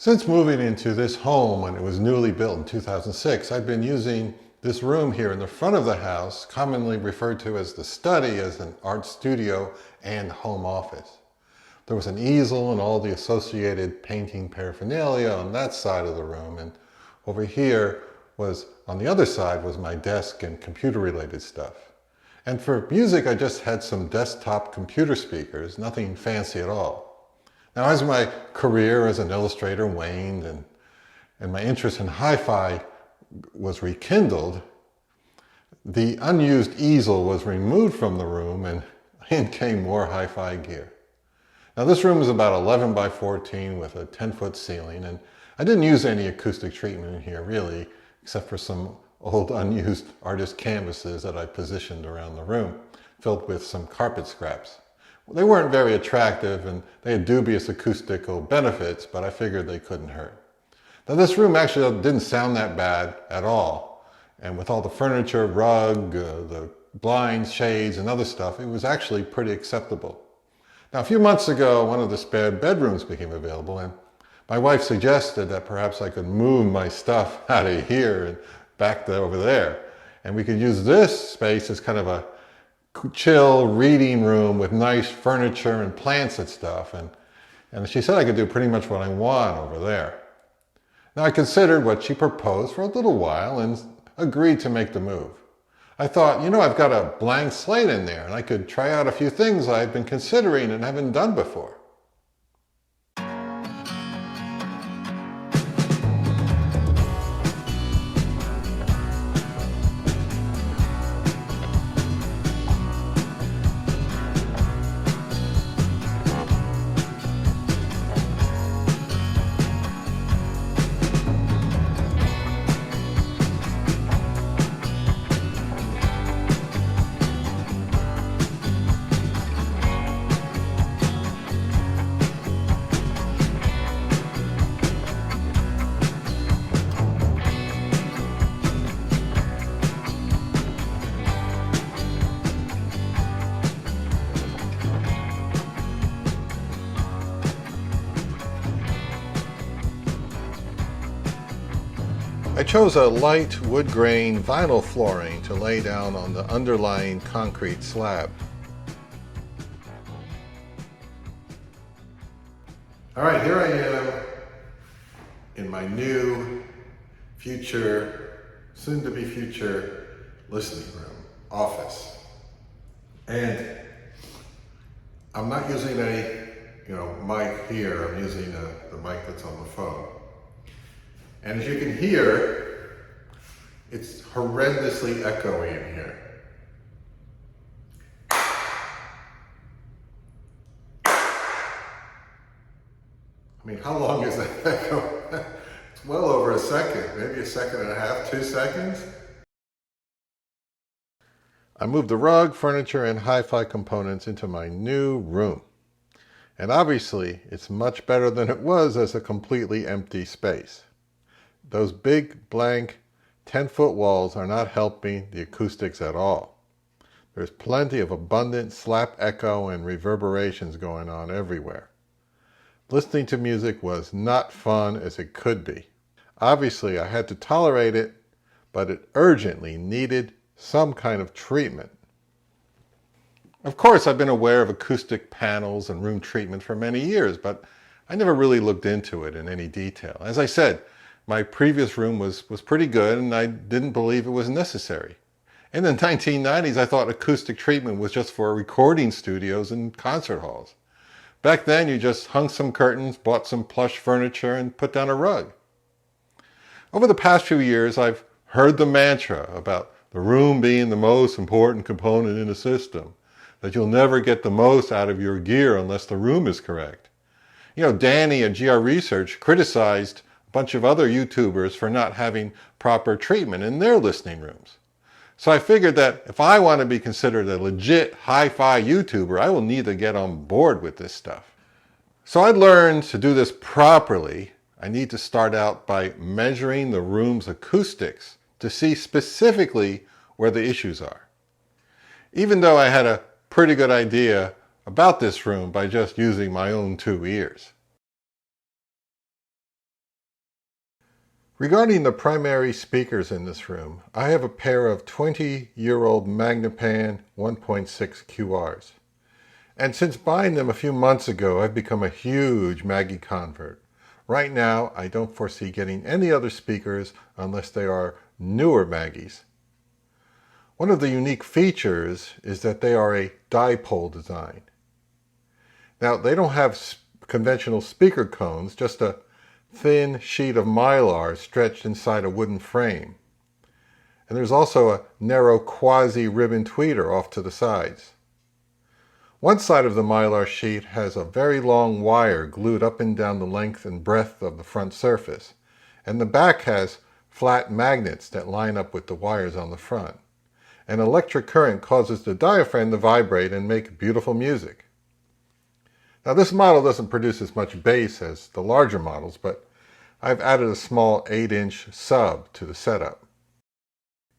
Since moving into this home when it was newly built in 2006, I've been using this room here in the front of the house, commonly referred to as the study, as an art studio and home office. There was an easel and all the associated painting paraphernalia on that side of the room, and over here was, on the other side, was my desk and computer related stuff. And for music, I just had some desktop computer speakers, nothing fancy at all. Now, as my career as an illustrator waned and my interest in hi-fi was rekindled, the unused easel was removed from the room and in came more hi-fi gear. Now, this room is about 11 by 14 with a 10-foot ceiling, and I didn't use any acoustic treatment in here really, except for some old unused artist canvases that I positioned around the room, filled with some carpet scraps. They weren't very attractive and they had dubious acoustical benefits, but I figured they couldn't hurt. Now, this room actually didn't sound that bad at all. And with all the furniture, rug, the blinds, shades, and other stuff, it was actually pretty acceptable. Now, a few months ago, one of the spare bedrooms became available, and my wife suggested that perhaps I could move my stuff out of here and back over there. And we could use this space as kind of a chill reading room with nice furniture and plants and stuff. And she said I could do pretty much what I want over there. Now, I considered what she proposed for a little while and agreed to make the move. I thought, I've got a blank slate in there and I could try out a few things I've been considering and haven't done before. I chose a light wood grain vinyl flooring to lay down on the underlying concrete slab. All right, here I am in my new soon-to-be future listening room, office. And I'm not using a mic here, I'm using the mic that's on the phone. And as you can hear, it's horrendously echoey in here. I mean, how long is that echo? It's well over a second, maybe a second and a half, 2 seconds. I moved the rug, furniture, and hi-fi components into my new room. And obviously, it's much better than it was as a completely empty space. Those big, blank, 10-foot walls are not helping the acoustics at all. There's plenty of abundant slap echo and reverberations going on everywhere. Listening to music was not fun as it could be. Obviously, I had to tolerate it, but it urgently needed some kind of treatment. Of course, I've been aware of acoustic panels and room treatment for many years, but I never really looked into it in any detail. As I said, my previous room was pretty good and I didn't believe it was necessary. In the 1990s, I thought acoustic treatment was just for recording studios and concert halls. Back then, you just hung some curtains, bought some plush furniture, and put down a rug. Over the past few years, I've heard the mantra about the room being the most important component in a system, that you'll never get the most out of your gear unless the room is correct. Danny at GR Research criticized bunch of other YouTubers for not having proper treatment in their listening rooms. So I figured that if I want to be considered a legit hi-fi YouTuber, I will need to get on board with this stuff. So I learned to do this properly, I need to start out by measuring the room's acoustics to see specifically where the issues are. Even though I had a pretty good idea about this room by just using my own 2 ears. Regarding the primary speakers in this room, I have a pair of 20-year-old Magnepan 1.6 QRs. And since buying them a few months ago, I've become a huge Maggie convert. Right now, I don't foresee getting any other speakers unless they are newer Maggies. One of the unique features is that they are a dipole design. Now, they don't have conventional speaker cones, just a thin sheet of mylar stretched inside a wooden frame. And there's also a narrow quasi-ribbon tweeter off to the sides. One side of the mylar sheet has a very long wire glued up and down the length and breadth of the front surface, and the back has flat magnets that line up with the wires on the front. An electric current causes the diaphragm to vibrate and make beautiful music. Now, this model doesn't produce as much bass as the larger models, but I've added a small 8-inch sub to the setup.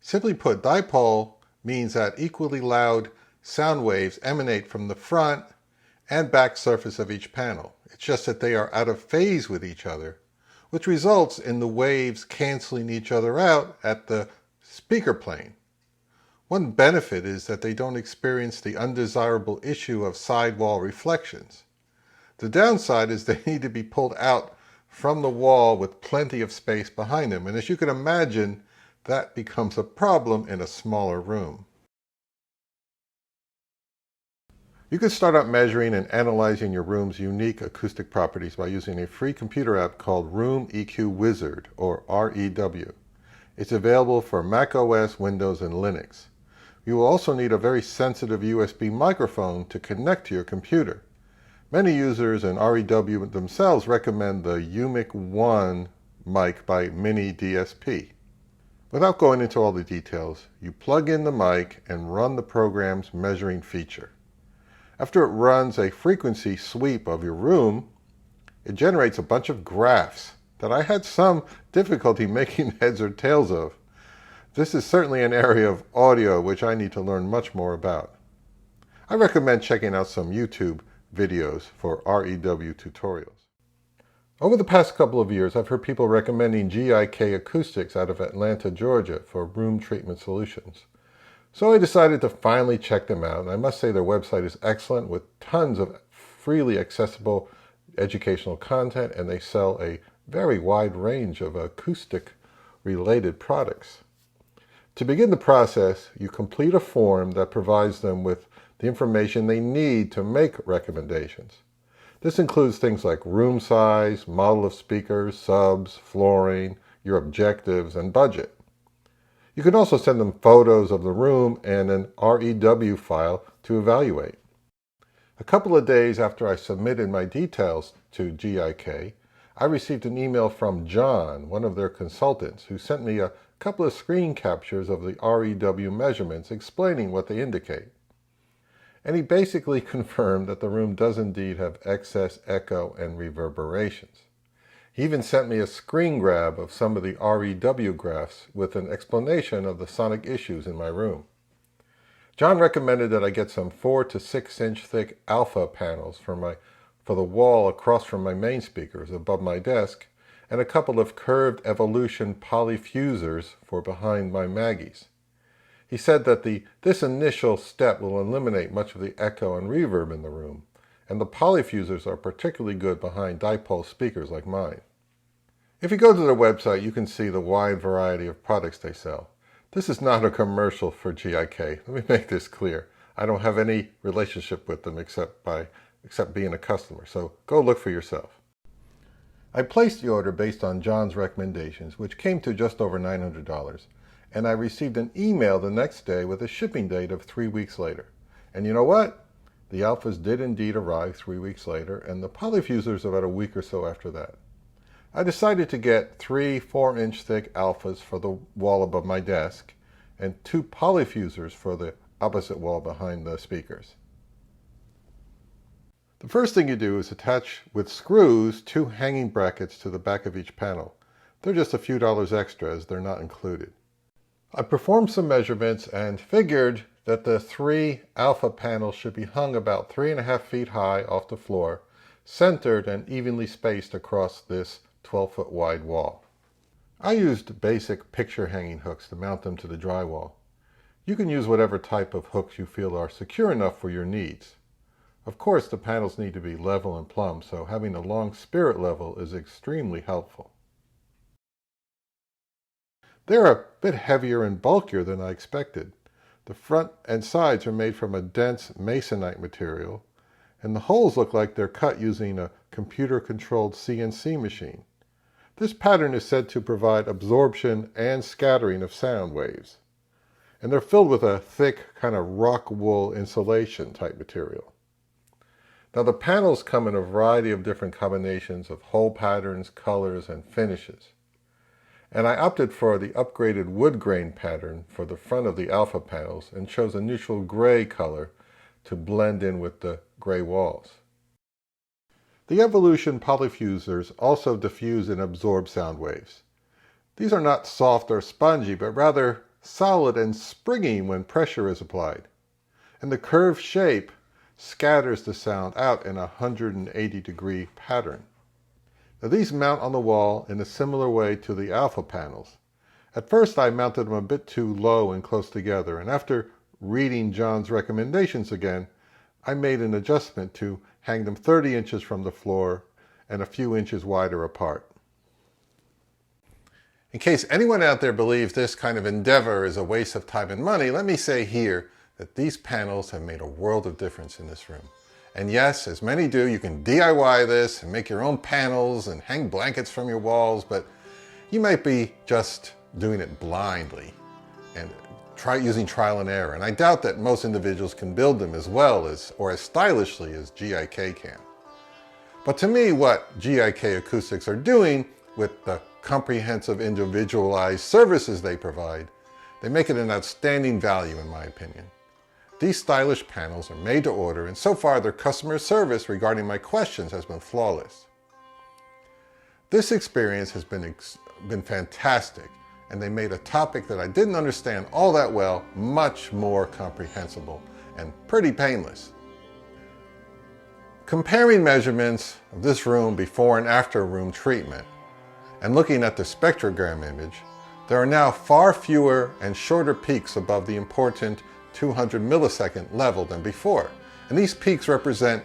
Simply put, dipole means that equally loud sound waves emanate from the front and back surface of each panel. It's just that they are out of phase with each other, which results in the waves canceling each other out at the speaker plane. One benefit is that they don't experience the undesirable issue of sidewall reflections. The downside is they need to be pulled out from the wall with plenty of space behind them, and as you can imagine, that becomes a problem in a smaller room. You can start out measuring and analyzing your room's unique acoustic properties by using a free computer app called Room EQ Wizard, or REW. It's available for Mac OS, Windows, and Linux. You will also need a very sensitive USB microphone to connect to your computer. Many users and REW themselves recommend the UMIC 1 mic by Mini DSP. Without going into all the details, you plug in the mic and run the program's measuring feature. After it runs a frequency sweep of your room, it generates a bunch of graphs that I had some difficulty making heads or tails of. This is certainly an area of audio which I need to learn much more about. I recommend checking out some YouTube videos for REW tutorials. Over the past couple of years, I've heard people recommending GIK Acoustics out of Atlanta, Georgia for room treatment solutions. So I decided to finally check them out, and I must say their website is excellent with tons of freely accessible educational content, and they sell a very wide range of acoustic-related products. To begin the process, you complete a form that provides them with the information they need to make recommendations. This includes things like room size, model of speakers, subs, flooring, your objectives, and budget. You can also send them photos of the room and an REW file to evaluate. A couple of days after I submitted my details to GIK, I received an email from John, one of their consultants, who sent me a couple of screen captures of the REW measurements explaining what they indicate. And he basically confirmed that the room does indeed have excess echo and reverberations. He even sent me a screen grab of some of the REW graphs with an explanation of the sonic issues in my room. John recommended that I get some 4 to 6 inch thick alpha panels for the wall across from my main speakers above my desk, and a couple of curved evolution polyfusers for behind my Maggies. He said that this initial step will eliminate much of the echo and reverb in the room, and the polyfusers are particularly good behind dipole speakers like mine. If you go to their website, you can see the wide variety of products they sell. This is not a commercial for GIK. Let me make this clear. I don't have any relationship with them except being a customer, so go look for yourself. I placed the order based on John's recommendations, which came to just over $900, and I received an email the next day with a shipping date of 3 weeks later. And you know what? The alphas did indeed arrive 3 weeks later, and the polyfusers about a week or so after that. I decided to get 3 4-inch thick alphas for the wall above my desk, and 2 polyfusers for the opposite wall behind the speakers. The first thing you do is attach with screws 2 hanging brackets to the back of each panel. They're just a few dollars extra as they're not included. I performed some measurements and figured that the 3 alpha panels should be hung about 3.5 feet high off the floor, centered and evenly spaced across this 12-foot wide wall. I used basic picture hanging hooks to mount them to the drywall. You can use whatever type of hooks you feel are secure enough for your needs. Of course, the panels need to be level and plumb, so having a long spirit level is extremely helpful. They're a bit heavier and bulkier than I expected. The front and sides are made from a dense masonite material, and the holes look like they're cut using a computer-controlled CNC machine. This pattern is said to provide absorption and scattering of sound waves. And they're filled with a thick kind of rock wool insulation type material. Now the panels come in a variety of different combinations of hole patterns, colors, and finishes. And I opted for the upgraded wood grain pattern for the front of the alpha panels and chose a neutral gray color to blend in with the gray walls. The Evolution polyfusers also diffuse and absorb sound waves. These are not soft or spongy, but rather solid and springy when pressure is applied. And the curved shape scatters the sound out in a 180-degree pattern. Now these mount on the wall in a similar way to the alpha panels. At first I mounted them a bit too low and close together, and after reading John's recommendations again, I made an adjustment to hang them 30 inches from the floor and a few inches wider apart. In case anyone out there believes this kind of endeavor is a waste of time and money, let me say here that these panels have made a world of difference in this room. And yes, as many do, you can DIY this and make your own panels and hang blankets from your walls, but you might be just doing it blindly and using trial and error. And I doubt that most individuals can build them as well as, or as stylishly as GIK can. But to me, what GIK Acoustics are doing with the comprehensive individualized services they provide, they make it an outstanding value in my opinion. These stylish panels are made to order, and so far their customer service regarding my questions has been flawless. This experience has been fantastic, and they made a topic that I didn't understand all that well much more comprehensible and pretty painless. Comparing measurements of this room before and after room treatment, and looking at the spectrogram image, there are now far fewer and shorter peaks above the important 200 millisecond level than before. And these peaks represent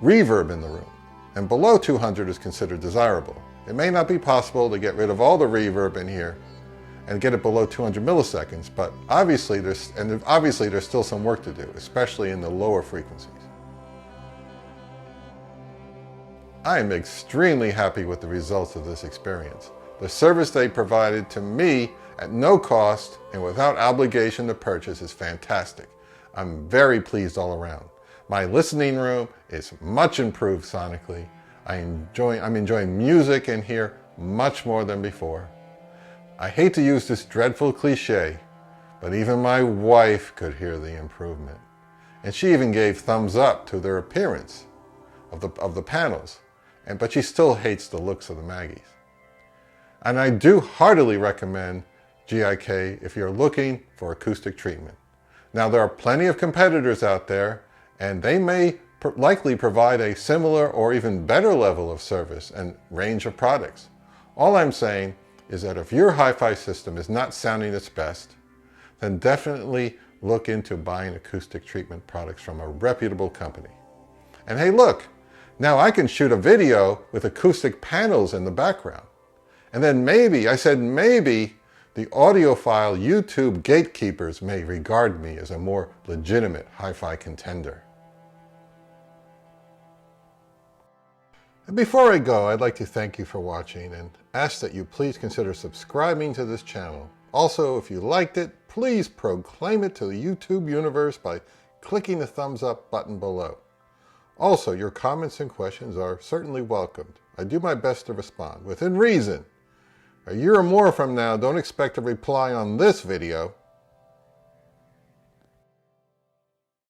reverb in the room, and below 200 is considered desirable. It may not be possible to get rid of all the reverb in here and get it below 200 milliseconds, but obviously there's still some work to do, especially in the lower frequencies. I am extremely happy with the results of this experience. The service they provided to me at no cost and without obligation to purchase is fantastic. I'm very pleased all around. My listening room is much improved sonically. I'm enjoying music in here much more than before. I hate to use this dreadful cliche, but even my wife could hear the improvement. And she even gave thumbs up to their appearance of the panels. But she still hates the looks of the Maggies. And I do heartily recommend GIK if you're looking for acoustic treatment. Now there are plenty of competitors out there, and they may likely provide a similar or even better level of service and range of products. All I'm saying is that if your hi-fi system is not sounding its best, then definitely look into buying acoustic treatment products from a reputable company. And hey, look, now I can shoot a video with acoustic panels in the background. And then maybe, I said maybe, the audiophile YouTube gatekeepers may regard me as a more legitimate hi-fi contender. And before I go, I'd like to thank you for watching and ask that you please consider subscribing to this channel. Also, if you liked it, please proclaim it to the YouTube universe by clicking the thumbs up button below. Also, your comments and questions are certainly welcomed. I do my best to respond, within reason. A year or more from now, don't expect a reply on this video,